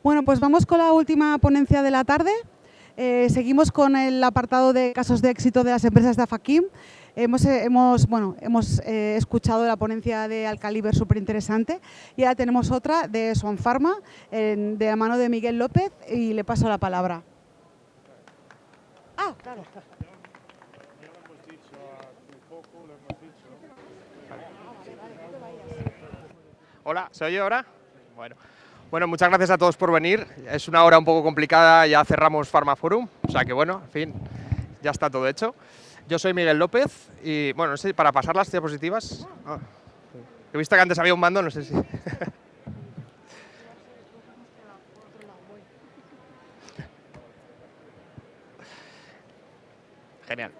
Bueno, pues vamos con la última ponencia de la tarde. Seguimos con el apartado de casos de éxito de las empresas de Afakim. Hemos escuchado la ponencia de Alcaliber, súper interesante, y ahora tenemos otra de Swan Pharma, de la mano de Miguel López, y le paso la palabra. Ah, claro. Hola, ¿se oye ahora? Bueno, muchas gracias a todos por venir. Es una hora un poco complicada, ya cerramos Pharmaforum, o sea que bueno, en fin, ya está todo hecho. Yo soy Miguel López y, bueno, no sé, para pasar las diapositivas... he visto que antes había un mando, no sé si... Genial.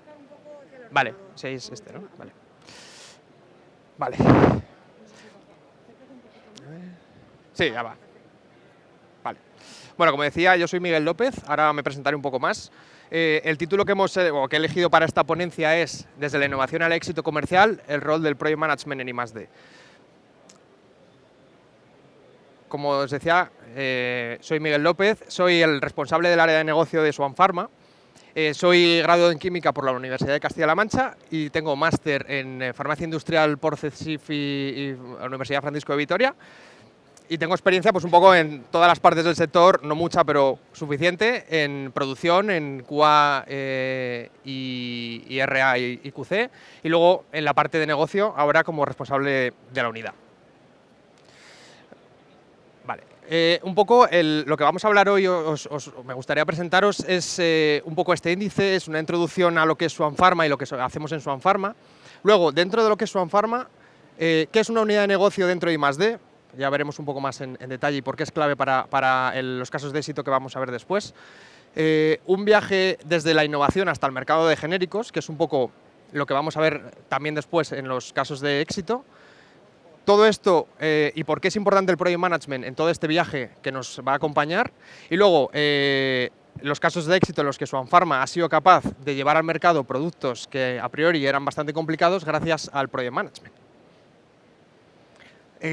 Vale, sí, es este, ¿no? Vale. Sí, ya va. Vale. Bueno, como decía, yo soy Miguel López, ahora me presentaré un poco más. El título que he elegido para esta ponencia es Desde la innovación al éxito comercial, el rol del Project Management en I+D. Como os decía, soy Miguel López, soy el responsable del área de negocio de Swan Pharma. Soy graduado en Química por la Universidad de Castilla-La Mancha y tengo máster en Farmacia Industrial por CECSIF y la Universidad Francisco de Vitoria. Y tengo experiencia pues un poco en todas las partes del sector, no mucha, pero suficiente, en producción, en QA y RA y QC, y luego en la parte de negocio, ahora como responsable de la unidad. Vale, un poco lo que vamos a hablar hoy, me gustaría presentaros, es un poco este índice, es una introducción a lo que es Swan Pharma y lo que hacemos en Swan Pharma. Luego, dentro de lo que es Swan Pharma, ¿qué es una unidad de negocio dentro de I+D? Ya veremos un poco más en detalle y por qué es clave para los casos de éxito que vamos a ver después. Un viaje desde la innovación hasta el mercado de genéricos, que es un poco lo que vamos a ver también después en los casos de éxito. Todo esto y por qué es importante el Project Management en todo este viaje que nos va a acompañar. Y luego, los casos de éxito en los que Swan Pharma ha sido capaz de llevar al mercado productos que a priori eran bastante complicados gracias al Project Management.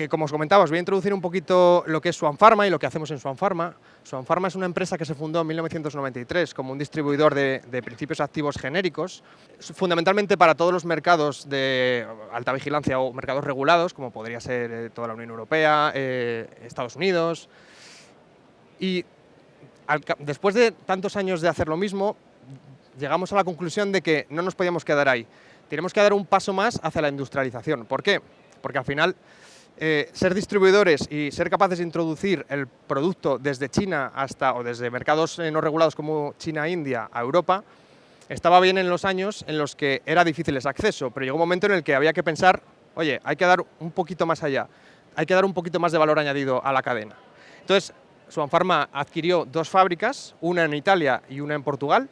Como os comentaba, os voy a introducir un poquito lo que es Swan Pharma y lo que hacemos en Swan Pharma. Swan Pharma es una empresa que se fundó en 1993 como un distribuidor de principios activos genéricos, fundamentalmente para todos los mercados de alta vigilancia o mercados regulados, como podría ser toda la Unión Europea, Estados Unidos. Y después de tantos años de hacer lo mismo, llegamos a la conclusión de que no nos podíamos quedar ahí. Tenemos que dar un paso más hacia la industrialización. ¿Por qué? Porque al final ser distribuidores y ser capaces de introducir el producto desde China o desde mercados no regulados como China e India a Europa, estaba bien en los años en los que era difícil ese acceso, pero llegó un momento en el que había que pensar, oye, hay que dar un poquito más allá, hay que dar un poquito más de valor añadido a la cadena. Entonces, Swan Pharma adquirió 2 fábricas, una en Italia y una en Portugal,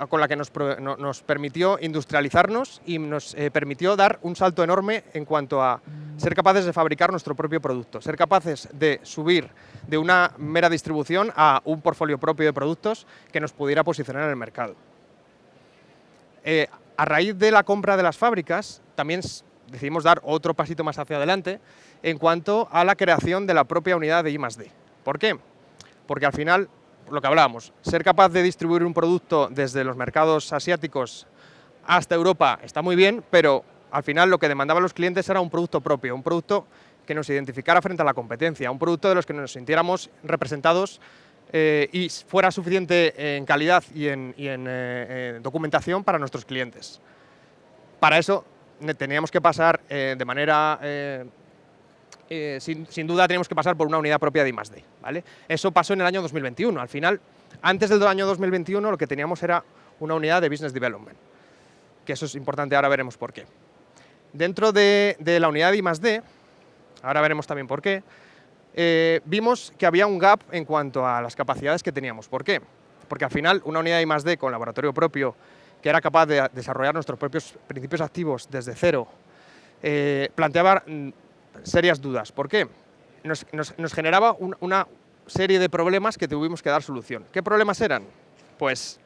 con la que nos permitió industrializarnos y nos permitió dar un salto enorme en cuanto a ser capaces de fabricar nuestro propio producto, ser capaces de subir de una mera distribución a un portfolio propio de productos que nos pudiera posicionar en el mercado. A raíz de la compra de las fábricas, también decidimos dar otro pasito más hacia adelante en cuanto a la creación de la propia unidad de I+D. ¿Por qué? Porque al final, lo que hablábamos, ser capaz de distribuir un producto desde los mercados asiáticos hasta Europa está muy bien, pero al final lo que demandaban los clientes era un producto propio, un producto que nos identificara frente a la competencia, un producto de los que nos sintiéramos representados y fuera suficiente en calidad y en documentación para nuestros clientes. Para eso teníamos que pasar de manera... sin duda teníamos que pasar por una unidad propia de I+D, ¿vale? Eso pasó en el año 2021. Al final, antes del año 2021, lo que teníamos era una unidad de Business Development, que eso es importante, ahora veremos por qué. Dentro de la unidad de I+D, ahora veremos también por qué, vimos que había un gap en cuanto a las capacidades que teníamos. ¿Por qué? Porque al final, una unidad de I+D con laboratorio propio, que era capaz de desarrollar nuestros propios principios activos desde cero, planteaba serias dudas. ¿Por qué? Nos generaba una serie de problemas que tuvimos que dar solución. ¿Qué problemas eran? Pues,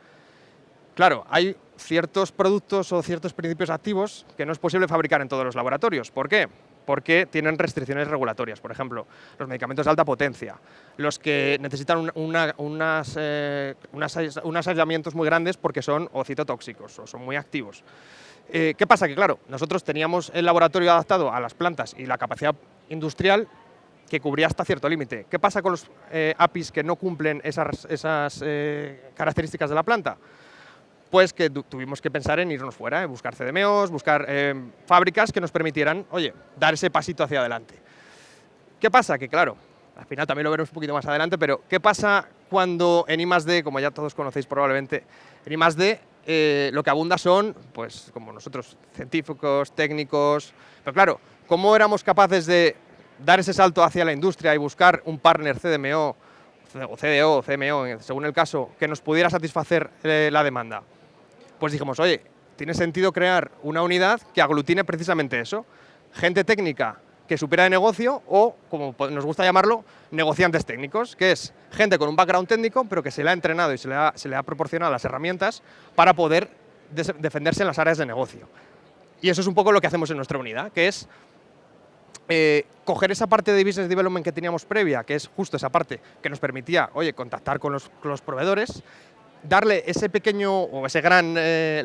claro, hay ciertos productos o ciertos principios activos que no es posible fabricar en todos los laboratorios. ¿Por qué? porque tienen restricciones regulatorias. Por ejemplo, los medicamentos de alta potencia, los que necesitan unos aislamientos muy grandes porque son o citotóxicos o son muy activos. ¿Qué pasa? Que claro, nosotros teníamos el laboratorio adaptado a las plantas y la capacidad industrial que cubría hasta cierto límite. ¿Qué pasa con los APIs que no cumplen esas características de la planta? Pues que tuvimos que pensar en irnos fuera, en buscar CDMOs, buscar fábricas que nos permitieran, oye, dar ese pasito hacia adelante. ¿Qué pasa? Que claro, al final también lo veremos un poquito más adelante, pero ¿qué pasa cuando en I+D, como ya todos conocéis probablemente, en I+D lo que abunda son, pues como nosotros, científicos, técnicos, pero claro, ¿cómo éramos capaces de dar ese salto hacia la industria y buscar un partner CDMO, o CDO, o CMO, según el caso, que nos pudiera satisfacer la demanda? Pues dijimos, oye, tiene sentido crear una unidad que aglutine precisamente eso, gente técnica que supiera de negocio o, como nos gusta llamarlo, negociantes técnicos, que es gente con un background técnico, pero que se le ha entrenado y se le ha proporcionado las herramientas para poder defenderse en las áreas de negocio. Y eso es un poco lo que hacemos en nuestra unidad, que es coger esa parte de business development que teníamos previa, que es justo esa parte que nos permitía, oye, contactar con los proveedores, darle ese pequeño o ese gran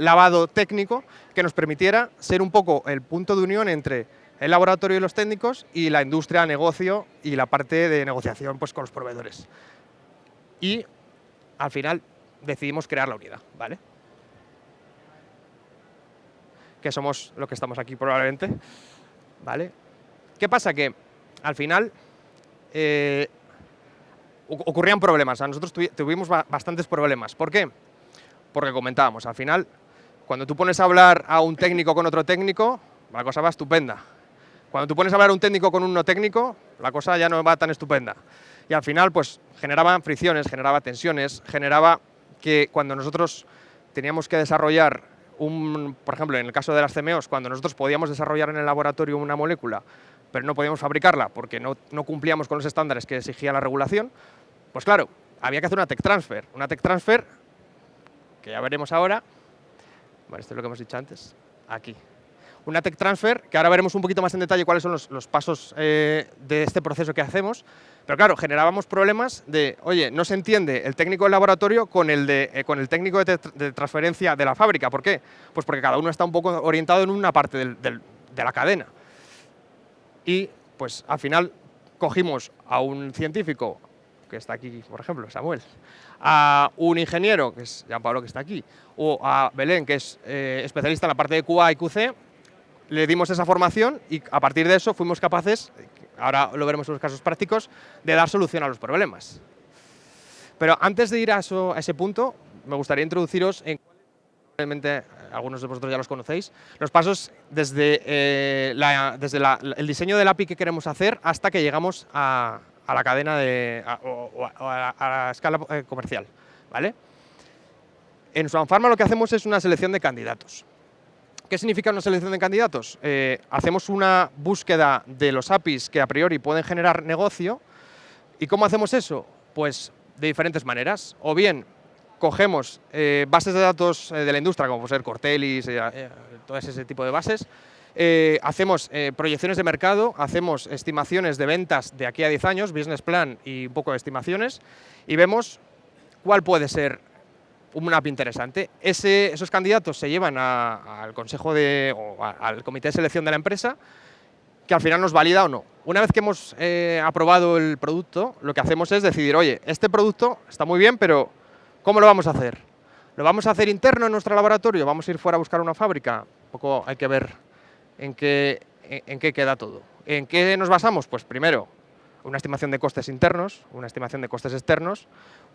lavado técnico que nos permitiera ser un poco el punto de unión entre el laboratorio y los técnicos y la industria, negocio y la parte de negociación pues, con los proveedores. Y al final decidimos crear la unidad, ¿vale? Que somos lo que estamos aquí probablemente, ¿vale? ¿Qué pasa? Que al final ocurrían problemas. A nosotros tuvimos bastantes problemas. ¿Por qué? Porque comentábamos, al final, cuando tú pones a hablar a un técnico con otro técnico, la cosa va estupenda. Cuando tú pones a hablar a un técnico con un no técnico, la cosa ya no va tan estupenda. Y al final, pues, generaba fricciones, generaba tensiones, generaba que cuando nosotros teníamos que desarrollar por ejemplo, en el caso de las CMOs, cuando nosotros podíamos desarrollar en el laboratorio una molécula, pero no podíamos fabricarla porque no cumplíamos con los estándares que exigía la regulación, pues claro, había que hacer una tech transfer. Una tech transfer, que ya veremos ahora, bueno, esto es lo que hemos dicho antes, aquí. Una tech transfer, que ahora veremos un poquito más en detalle cuáles son los pasos de este proceso que hacemos, pero claro, generábamos problemas de, oye, no se entiende el técnico del laboratorio con el técnico de transferencia de la fábrica. ¿Por qué? Pues porque cada uno está un poco orientado en una parte de la cadena. Y pues al final cogimos a un científico, que está aquí, por ejemplo, Samuel, a un ingeniero, que es Jean Pablo, que está aquí, o a Belén, que es especialista en la parte de QA y QC, le dimos esa formación y a partir de eso fuimos capaces, ahora lo veremos en los casos prácticos, de dar solución a los problemas. Pero antes de ir a ese punto, me gustaría introduciros en probablemente algunos de vosotros ya los conocéis, los pasos desde el diseño del API que queremos hacer hasta que llegamos a la cadena a la escala comercial, ¿vale? En Swan Pharma lo que hacemos es una selección de candidatos. ¿Qué significa una selección de candidatos? Hacemos una búsqueda de los APIs que a priori pueden generar negocio. ¿Y cómo hacemos eso? Pues de diferentes maneras. O bien cogemos bases de datos de la industria, como puede ser Cortellis, todo ese tipo de bases, hacemos proyecciones de mercado, hacemos estimaciones de ventas de aquí a 10 años, business plan y un poco de estimaciones, y vemos cuál puede ser un API interesante. Esos candidatos se llevan al consejo o al comité de selección de la empresa, que al final nos valida o no. Una vez que hemos aprobado el producto, lo que hacemos es decidir, oye, este producto está muy bien, pero ¿cómo lo vamos a hacer? ¿Lo vamos a hacer interno en nuestro laboratorio? ¿Vamos a ir fuera a buscar una fábrica? Un poco hay que ver en qué queda todo. ¿En qué nos basamos? Pues primero, una estimación de costes internos, una estimación de costes externos,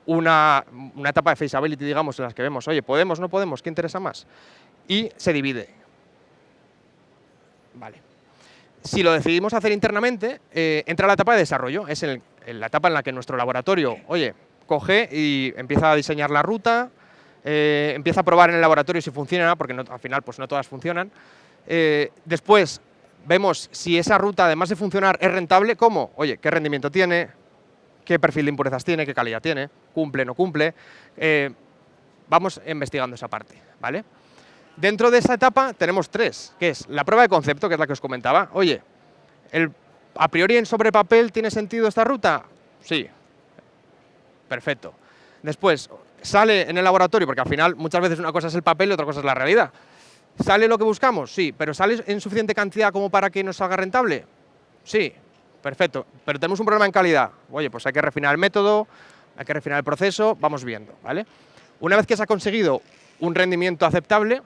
una etapa de feasibility, digamos, en las que vemos, oye, ¿podemos, no podemos? ¿Qué interesa más? Y se divide. Vale. Si lo decidimos hacer internamente, entra la etapa de desarrollo. Es la etapa en la que nuestro laboratorio, oye, coge y empieza a diseñar la ruta, empieza a probar en el laboratorio si funciona, porque al final pues no todas funcionan. Después vemos si esa ruta, además de funcionar, es rentable. ¿Cómo? Oye, ¿qué rendimiento tiene? ¿Qué perfil de impurezas tiene? ¿Qué calidad tiene? ¿Cumple, no cumple? Vamos investigando esa parte, ¿vale? Dentro de esa etapa tenemos tres, que es la prueba de concepto, que es la que os comentaba. Oye, ¿A priori sobre papel tiene sentido esta ruta? Sí. Perfecto. Después, ¿sale en el laboratorio? Porque al final muchas veces una cosa es el papel y otra cosa es la realidad. ¿Sale lo que buscamos? Sí. ¿Pero sale en suficiente cantidad como para que nos salga rentable? Sí. Perfecto. Pero tenemos un problema en calidad. Oye, pues hay que refinar el método, hay que refinar el proceso, vamos viendo, ¿vale? Una vez que se ha conseguido un rendimiento aceptable,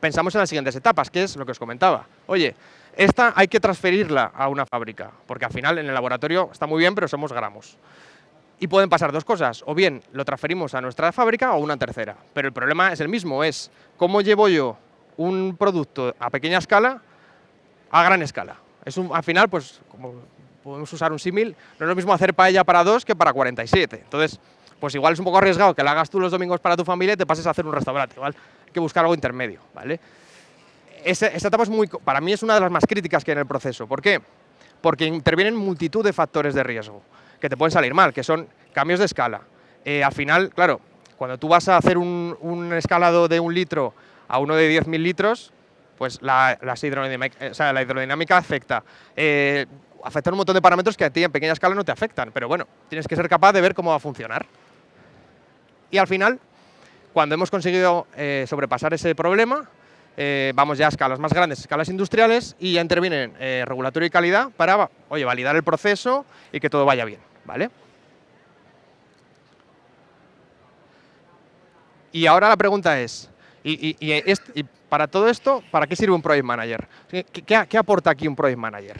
pensamos en las siguientes etapas, que es lo que os comentaba. Oye, esta hay que transferirla a una fábrica, porque al final en el laboratorio está muy bien, pero somos gramos. Y pueden pasar dos cosas, o bien lo transferimos a nuestra fábrica o a una tercera. Pero el problema es el mismo, es cómo llevo yo un producto a pequeña escala a gran escala. Al final, pues, como podemos usar un símil, no es lo mismo hacer paella para 2 que para 47. Entonces, pues igual es un poco arriesgado que la hagas tú los domingos para tu familia y te pases a hacer un restaurante. Igual hay que buscar algo intermedio, ¿vale? Esta etapa para mí es una de las más críticas que hay en el proceso. ¿Por qué? Porque intervienen multitud de factores de riesgo que te pueden salir mal, que son cambios de escala. Al final, claro, cuando tú vas a hacer un escalado de 1 litro a uno de 10.000 litros, pues la hidrodinámica afecta. Afectan un montón de parámetros que a ti en pequeña escala no te afectan, pero bueno, tienes que ser capaz de ver cómo va a funcionar. Y al final, cuando hemos conseguido sobrepasar ese problema, vamos ya a escalas más grandes, escalas industriales, y ya intervienen regulatorio y calidad para, oye, validar el proceso y que todo vaya bien, ¿vale? Y ahora la pregunta es, y para todo esto, ¿para qué sirve un Project Manager? ¿Qué aporta aquí un Project Manager?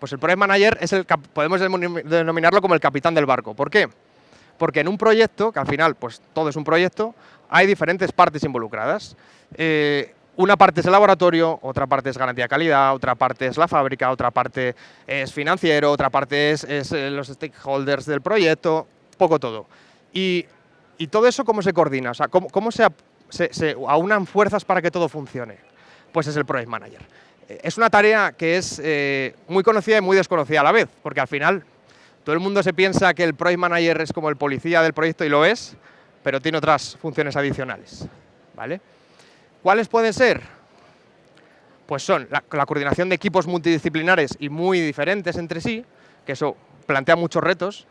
Pues el Project Manager podemos denominarlo como el capitán del barco. ¿Por qué? Porque en un proyecto, que al final pues todo es un proyecto, hay diferentes partes involucradas. Una parte es el laboratorio, otra parte es garantía de calidad, otra parte es la fábrica, otra parte es financiero, otra parte es los stakeholders del proyecto, poco todo. Y todo eso, ¿cómo se coordina? O sea, ¿cómo se aunan fuerzas para que todo funcione? Pues es el Project Manager. Es una tarea que es muy conocida y muy desconocida a la vez, porque al final todo el mundo se piensa que el Project Manager es como el policía del proyecto y lo es, pero tiene otras funciones adicionales, ¿vale? ¿Cuáles pueden ser? Pues son la coordinación de equipos multidisciplinares y muy diferentes entre sí, que eso plantea muchos retos.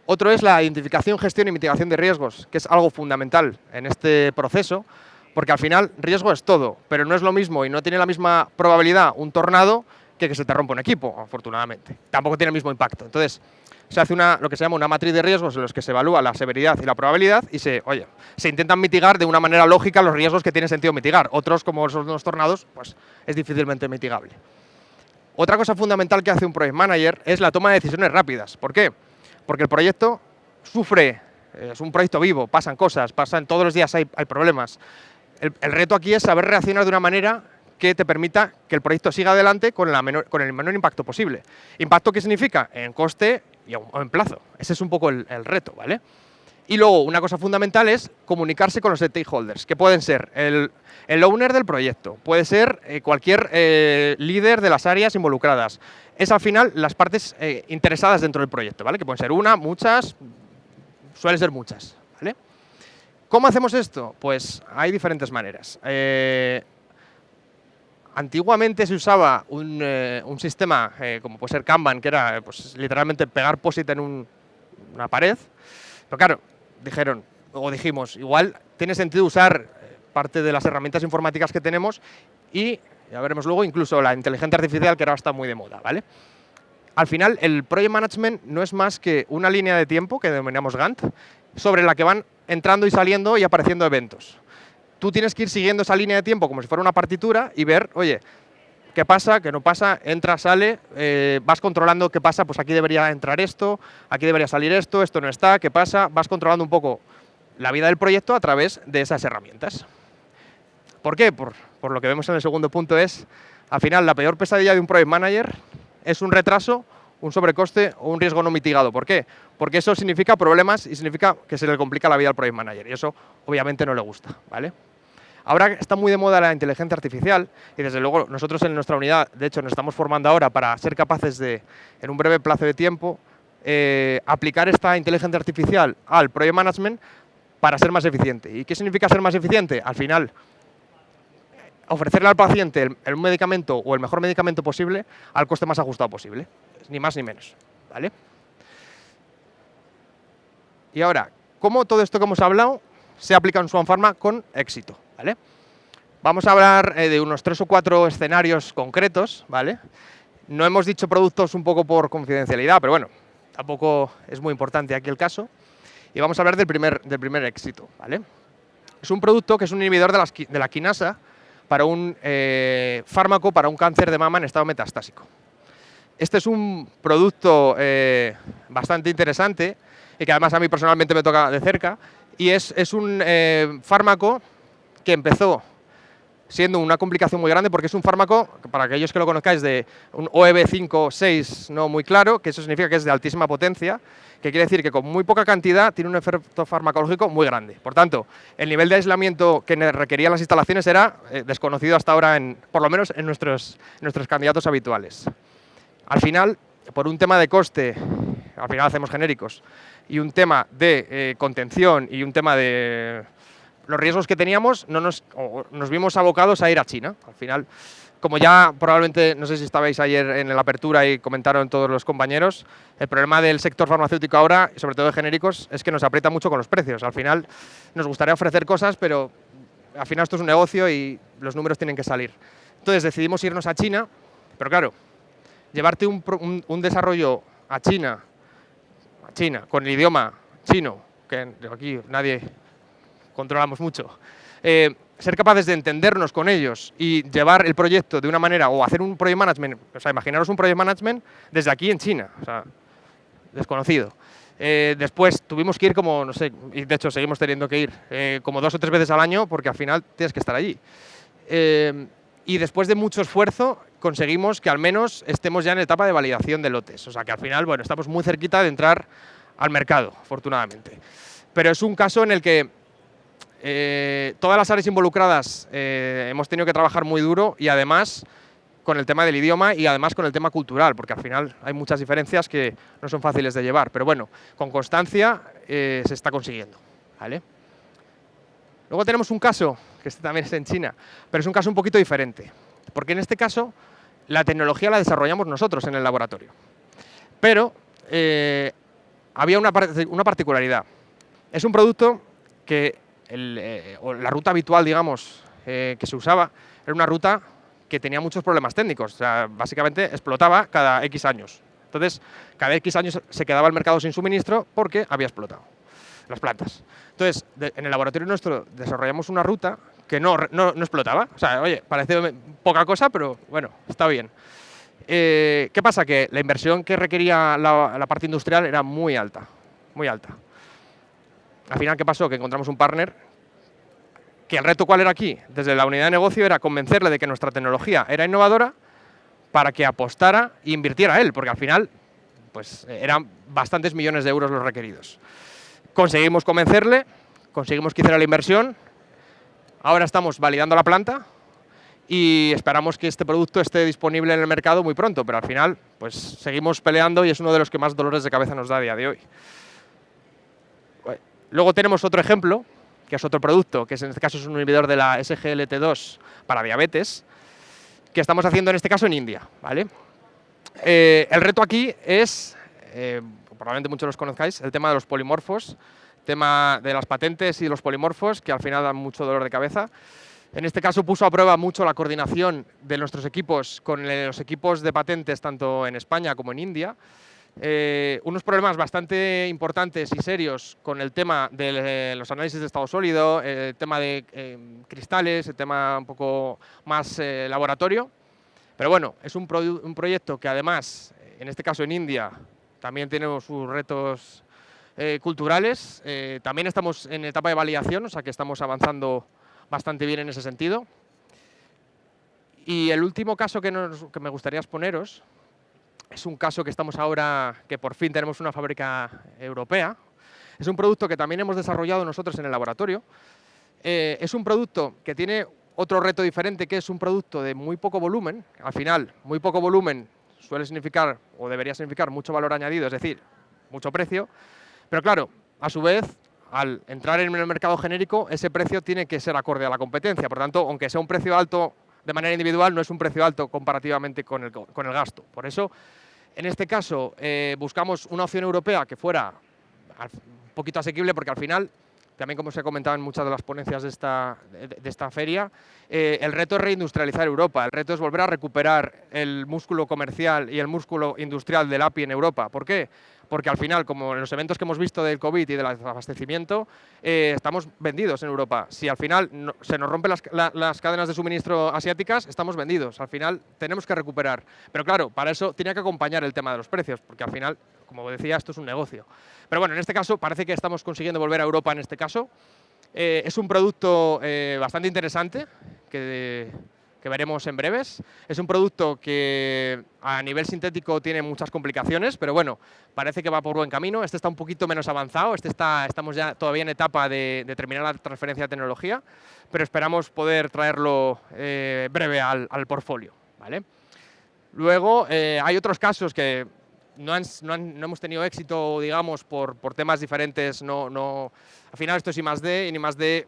Otro es la identificación, gestión y mitigación de riesgos, que es algo fundamental en este proceso, porque al final riesgo es todo, pero no es lo mismo y no tiene la misma probabilidad un tornado que se te rompa un equipo, afortunadamente. Tampoco tiene el mismo impacto. Entonces, se hace lo que se llama una matriz de riesgos en los que se evalúa la severidad y la probabilidad y se intentan mitigar de una manera lógica los riesgos que tiene sentido mitigar. Otros, como son los tornados, pues es difícilmente mitigable. Otra cosa fundamental que hace un Project Manager es la toma de decisiones rápidas. ¿Por qué? Porque el proyecto sufre, es un proyecto vivo, pasan cosas, todos los días hay problemas. El reto aquí es saber reaccionar de una manera que te permita que el proyecto siga adelante con el menor impacto posible. ¿Impacto qué significa? En coste o en plazo. Ese es un poco el reto, ¿vale? Y luego, una cosa fundamental es comunicarse con los stakeholders, que pueden ser el owner del proyecto, puede ser cualquier líder de las áreas involucradas. Es al final las partes interesadas dentro del proyecto, ¿vale? Que pueden ser una, muchas, suelen ser muchas, ¿vale? ¿Cómo hacemos esto? Pues hay diferentes maneras. Antiguamente se usaba un sistema como puede ser Kanban, que era pues, literalmente pegar POSIT en una pared. Pero claro, dijimos, igual tiene sentido usar parte de las herramientas informáticas que tenemos y, ya veremos luego, incluso la inteligencia artificial, que ahora está muy de moda, ¿vale? Al final, el Project Management no es más que una línea de tiempo, que denominamos Gantt, sobre la que van entrando y saliendo y apareciendo eventos. Tú tienes que ir siguiendo esa línea de tiempo como si fuera una partitura y ver, oye, qué pasa, qué no pasa, entra, sale, vas controlando qué pasa, pues aquí debería entrar esto, aquí debería salir esto no está, qué pasa, vas controlando un poco la vida del proyecto a través de esas herramientas. ¿Por qué? Por lo que vemos en el segundo punto es, al final, la peor pesadilla de un Project Manager es un retraso, un sobrecoste o un riesgo no mitigado. ¿Por qué? Porque eso significa problemas y significa que se le complica la vida al Project Manager y eso obviamente no le gusta, ¿vale? Ahora está muy de moda la inteligencia artificial y desde luego nosotros en nuestra unidad, de hecho, nos estamos formando ahora para ser capaces de, en un breve plazo de tiempo, aplicar esta inteligencia artificial al Project Management para ser más eficiente. ¿Y qué significa ser más eficiente? Al final, ofrecerle al paciente el medicamento o el mejor medicamento posible al coste más ajustado posible, ni más ni menos, ¿vale? Y ahora, ¿cómo todo esto que hemos hablado se aplica en Swan Pharma con éxito? ¿Vale? Vamos a hablar de unos 3 o 4 escenarios concretos, ¿vale? No hemos dicho productos un poco por confidencialidad, pero bueno, tampoco es muy importante aquí el caso. Y vamos a hablar del primer éxito, ¿vale? Es un producto que es un inhibidor de la quinasa para un fármaco para un cáncer de mama en estado metastásico. Este es un producto bastante interesante y que además a mí personalmente me toca de cerca, y es un fármaco que empezó siendo una complicación muy grande porque es un fármaco, para aquellos que lo conozcáis, de un OEB5-6 no muy claro, que eso significa que es de altísima potencia, que quiere decir que con muy poca cantidad tiene un efecto farmacológico muy grande. Por tanto, el nivel de aislamiento que requerían las instalaciones era desconocido hasta ahora, por lo menos en nuestros candidatos habituales. Al final, por un tema de coste, al final hacemos genéricos, y un tema de contención y un tema de los riesgos que teníamos, nos vimos abocados a ir a China. Al final, como ya probablemente, no sé si estabais ayer en la apertura y comentaron todos los compañeros, el problema del sector farmacéutico ahora, y sobre todo de genéricos, es que nos aprieta mucho con los precios. Al final nos gustaría ofrecer cosas, pero al final esto es un negocio y los números tienen que salir. Entonces decidimos irnos a China, pero claro, llevarte un desarrollo a China, con el idioma chino, que aquí nadie controlamos mucho, ser capaces de entendernos con ellos y llevar el proyecto de una manera, o hacer un project management, o sea, imaginaros un project management desde aquí en China, o sea, desconocido. Después tuvimos que ir como, no sé, y de hecho seguimos teniendo que ir como 2 o 3 veces al año porque al final tienes que estar allí. Y después de mucho esfuerzo conseguimos que al menos estemos ya en etapa de validación de lotes. O sea que al final, bueno, estamos muy cerquita de entrar al mercado, afortunadamente. Pero es un caso en el que todas las áreas involucradas hemos tenido que trabajar muy duro, y además con el tema del idioma y además con el tema cultural, porque al final hay muchas diferencias que no son fáciles de llevar. Pero bueno, con constancia se está consiguiendo, ¿vale? Luego tenemos un caso, que este también es en China, pero es un caso un poquito diferente, porque en este caso la tecnología la desarrollamos nosotros en el laboratorio. Pero había una particularidad. Es un producto que la ruta habitual, digamos, que se usaba, era una ruta que tenía muchos problemas técnicos. O sea, básicamente explotaba cada X años. Entonces, cada X años se quedaba el mercado sin suministro porque había explotado las plantas. Entonces, en el laboratorio nuestro desarrollamos una ruta que no explotaba. O sea, oye, parece poca cosa, pero bueno, está bien. ¿Qué pasa? Que la inversión que requería la parte industrial era muy alta, muy alta. Al final, ¿qué pasó? Que encontramos un partner que el reto, ¿cuál era aquí? Desde la unidad de negocio era convencerle de que nuestra tecnología era innovadora para que apostara e invirtiera él, porque al final pues, eran bastantes millones de euros los requeridos. Conseguimos convencerle, conseguimos que hiciera la inversión, ahora estamos validando la planta y esperamos que este producto esté disponible en el mercado muy pronto, pero al final pues, seguimos peleando y es uno de los que más dolores de cabeza nos da a día de hoy. Luego tenemos otro ejemplo, que es otro producto, que en este caso es un inhibidor de la SGLT2 para diabetes, que estamos haciendo en este caso en India, ¿vale? El reto aquí es, probablemente muchos los conozcáis, el tema de los polimorfos, tema de las patentes y los polimorfos, que al final dan mucho dolor de cabeza. En este caso puso a prueba mucho la coordinación de nuestros equipos con los equipos de patentes tanto en España como en India. Unos problemas bastante importantes y serios con el tema de los análisis de estado sólido, el tema de cristales, el tema un poco más laboratorio. Pero bueno, es un proyecto que además, en este caso en India, también tenemos sus retos culturales. También estamos en etapa de validación, o sea que estamos avanzando bastante bien en ese sentido. Y el último caso que me gustaría exponeros es un caso que estamos ahora, que por fin tenemos una fábrica europea. Es un producto que también hemos desarrollado nosotros en el laboratorio. Es un producto que tiene otro reto diferente, que es un producto de muy poco volumen. Al final, muy poco volumen suele significar, o debería significar, mucho valor añadido, es decir, mucho precio. Pero claro, a su vez, al entrar en el mercado genérico, ese precio tiene que ser acorde a la competencia. Por tanto, aunque sea un precio alto de manera individual, no es un precio alto comparativamente con el gasto. Por eso, en este caso, buscamos una opción europea que fuera un poquito asequible, porque al final, también como se ha comentado en muchas de las ponencias de esta feria, el reto es reindustrializar Europa, el reto es volver a recuperar el músculo comercial y el músculo industrial del API en Europa. ¿Por qué? Porque al final, como en los eventos que hemos visto del COVID y del abastecimiento, estamos vendidos en Europa. Si al final se nos rompen las cadenas de suministro asiáticas, estamos vendidos. Al final tenemos que recuperar. Pero claro, para eso tiene que acompañar el tema de los precios, porque al final, como decía, esto es un negocio. Pero bueno, en este caso parece que estamos consiguiendo volver a Europa en este caso. Es un producto bastante interesante que veremos en breves. Es un producto que a nivel sintético tiene muchas complicaciones, pero bueno, parece que va por buen camino. Este está un poquito menos avanzado, estamos ya todavía en etapa de terminar la transferencia de tecnología, pero esperamos poder traerlo breve al portfolio, ¿vale? Luego, hay otros casos que no hemos tenido éxito, digamos, por temas diferentes. Al final esto es I+D, y en I+D,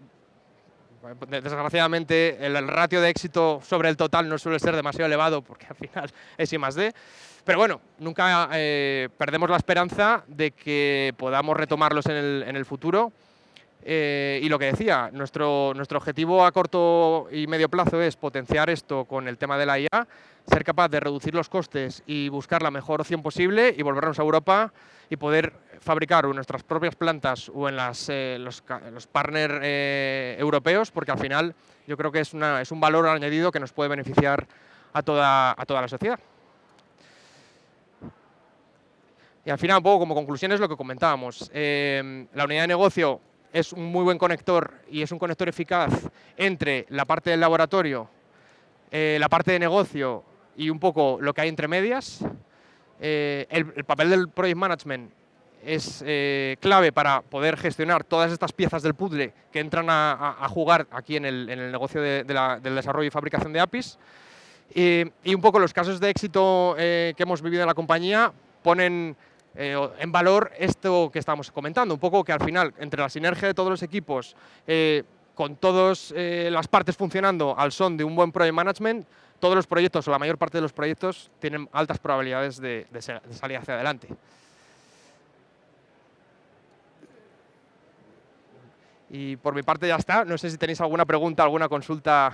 desgraciadamente, el ratio de éxito sobre el total no suele ser demasiado elevado, porque al final es I+D. Pero bueno, nunca perdemos la esperanza de que podamos retomarlos en el futuro. Y lo que decía, nuestro objetivo a corto y medio plazo es potenciar esto con el tema de la IA, ser capaz de reducir los costes y buscar la mejor opción posible y volvernos a Europa y poder fabricar en nuestras propias plantas o en los partners europeos, porque al final yo creo que es un valor añadido que nos puede beneficiar a toda la sociedad. Y al final, un poco como conclusión, es lo que comentábamos. La unidad de negocio es un muy buen conector y es un conector eficaz entre la parte del laboratorio, la parte de negocio y un poco lo que hay entre medias. El papel del Project Management es clave para poder gestionar todas estas piezas del puzzle que entran a jugar aquí en el negocio del desarrollo y fabricación de APIs. Y un poco los casos de éxito que hemos vivido en la compañía ponen en valor esto que estamos comentando, un poco que al final, entre la sinergia de todos los equipos, con todas las partes funcionando al son de un buen project management, todos los proyectos o la mayor parte de los proyectos tienen altas probabilidades de salir hacia adelante. Y por mi parte ya está. No sé si tenéis alguna pregunta, alguna consulta.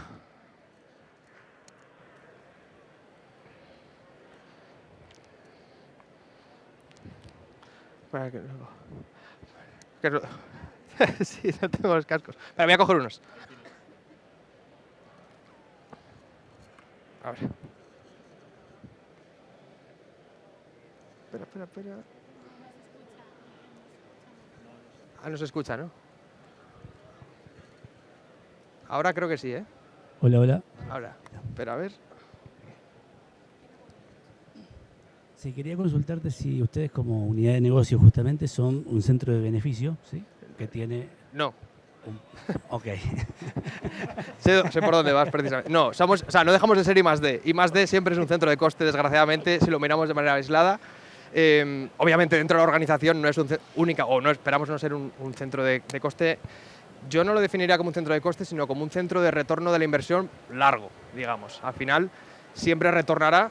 Sí, no tengo los cascos. Pero voy a coger unos. A ver. Espera. Ah, no se escucha, ¿no? Ahora creo que sí, ¿eh? Hola. Ahora. Pero a ver. Sí, quería consultarte si ustedes como unidad de negocio justamente son un centro de beneficio, ¿sí? Que tiene... No. Ok. sé por dónde vas precisamente. No, no dejamos de ser I+D. I+D siempre es un centro de coste, desgraciadamente, si lo miramos de manera aislada. Obviamente dentro de la organización no es única, o no esperamos no ser un centro de coste. Yo no lo definiría como un centro de coste, sino como un centro de retorno de la inversión largo, digamos. Al final siempre retornará,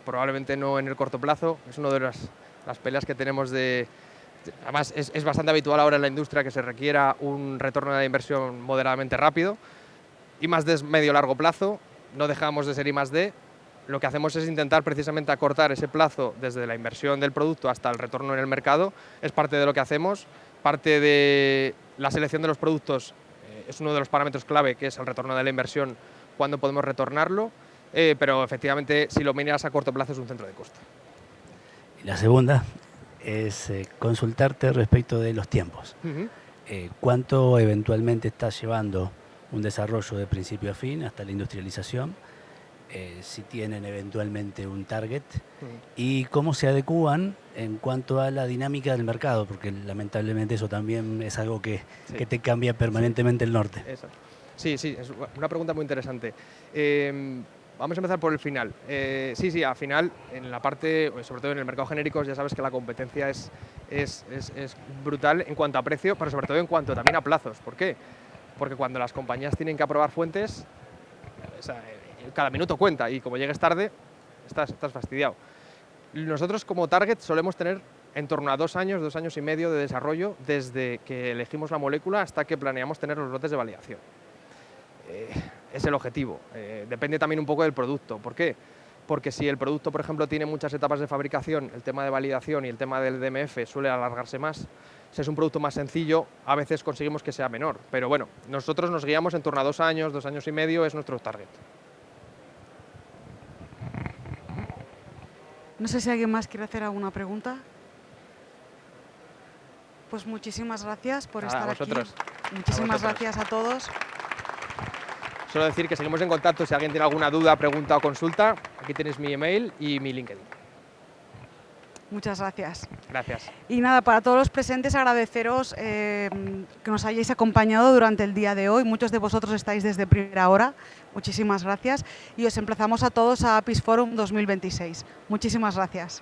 probablemente no en el corto plazo. Es una de las peleas que tenemos además es bastante habitual ahora en la industria que se requiera un retorno de la inversión moderadamente rápido. I+D es medio-largo plazo, no dejamos de ser I+D. Lo que hacemos es intentar precisamente acortar ese plazo desde la inversión del producto hasta el retorno en el mercado. Es parte de lo que hacemos, parte de la selección de los productos. Es uno de los parámetros clave, que es el retorno de la inversión, cuándo podemos retornarlo. Pero efectivamente, si lo miras a corto plazo, es un centro de coste. Y la segunda es consultarte respecto de los tiempos. ¿Cuánto eventualmente está llevando un desarrollo de principio a fin hasta la industrialización? Si tienen eventualmente un target y cómo se adecúan en cuanto a la dinámica del mercado, porque lamentablemente eso también es algo que te cambia permanentemente el norte. Eso. Sí, es una pregunta muy interesante. Vamos a empezar por el final. Sí, al final, en la parte, sobre todo en el mercado genéricos, ya sabes que la competencia es brutal en cuanto a precio, pero sobre todo en cuanto también a plazos. ¿Por qué? Porque cuando las compañías tienen que aprobar fuentes, o sea, cada minuto cuenta y como llegues tarde, estás fastidiado. Nosotros como target solemos tener en torno a 2 años, 2 años y medio de desarrollo desde que elegimos la molécula hasta que planeamos tener los lotes de validación. Es el objetivo. Depende también un poco del producto. ¿Por qué? Porque si el producto, por ejemplo, tiene muchas etapas de fabricación, el tema de validación y el tema del DMF suele alargarse más. Si es un producto más sencillo, a veces conseguimos que sea menor. Pero bueno, nosotros nos guiamos en torno a 2 años, 2 años y medio, es nuestro target. No sé si alguien más quiere hacer alguna pregunta. Pues muchísimas gracias por estar aquí. Muchísimas gracias a todos. Solo decir que seguimos en contacto. Si alguien tiene alguna duda, pregunta o consulta, aquí tenéis mi email y mi LinkedIn. Muchas gracias. Gracias. Y nada, para todos los presentes agradeceros que nos hayáis acompañado durante el día de hoy. Muchos de vosotros estáis desde primera hora. Muchísimas gracias. Y os emplazamos a todos a APIS Forum 2026. Muchísimas gracias.